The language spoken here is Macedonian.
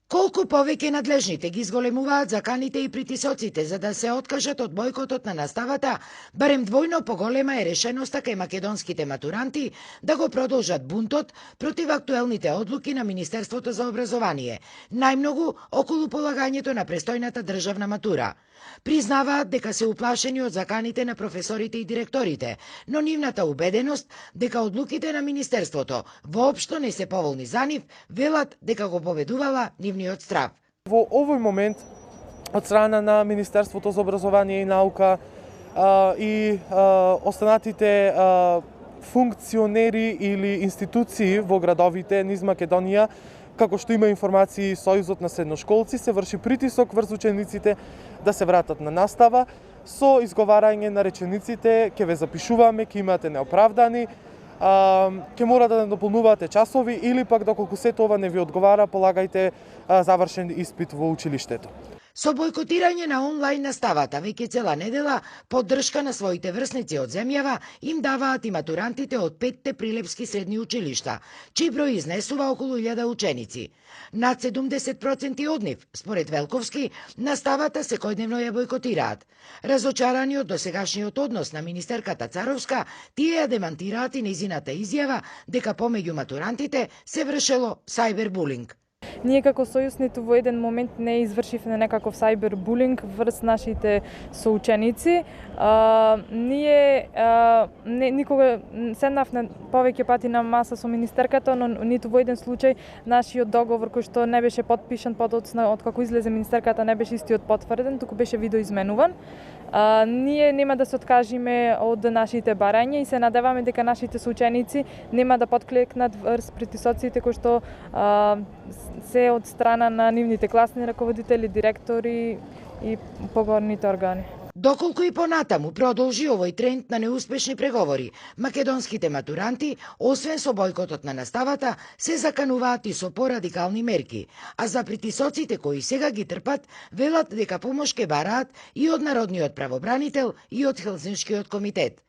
Колку повеќе надлежните ги зголемуваат заканите и притисоците за да се откажат од бојкотот на наставата, барем двојно поголема е решеноста кај македонските матуранти да го продолжат бунтот против актуелните одлуки на Министерството за образование, најмногу околу полагањето на престојната државна матура. Признаваат дека се уплашени од заканите на професорите и директорите, но нивната убеденост дека одлуките на Министерството воопшто не се поволни за нив, велат дека го победувала нивниот страв. Во овој момент, од страна на Министерството за образование и наука и останатите функционери или институции во градовите низ Македонија, како што има информации Сојузот на средношколци, се врши притисок врз учениците да се вратат на настава, со изговарање на речениците ќе ве запишуваме, ќе имате неоправдани, ќе мора да надополнувате часови или пак доколку сето ова не ви одговара, полагајте завршен испит во училиштето. Со бојкотирање на онлайн наставата веќе цела недела поддршка на своите врсници од земјава им даваат и матурантите од 5 прилепски средни училишта, чиј број изнесува околу 1000 ученици. Над 70% од нив, според Велковски, наставата секојдневно ја бојкотираат. Разочарани од досегашниот однос на министерката Царовска, тие ја демантираат и нејзината изјава дека помеѓу матурантите се вршело сајбербулинг. Ние како Сојуз ниту во еден момент не извршивме некаков сајбербулинг врз нашите соученици. Ние никога седнавме повеќе пати на маса со министерката, но ниту во еден случај нашиот договор кој што не беше потпишан подоцна од како излезе министерката не беше истиот потврден, туку беше видоизменуван. Ние нема да се откажиме од нашите барања и се надеваме дека нашите соученици нема да подклекнат врз притисоците кои што се од страна на нивните класни раководители, директори и погорните органи. Доколку и понатаму продолжи овој тренд на неуспешни преговори, македонските матуранти, освен со бојкотот на наставата, се закануваат и со порадикални мерки, а за притисоците кои сега ги трпат, велат дека помош ке бараат и од Народниот правобранител и од Хелзиншкиот комитет.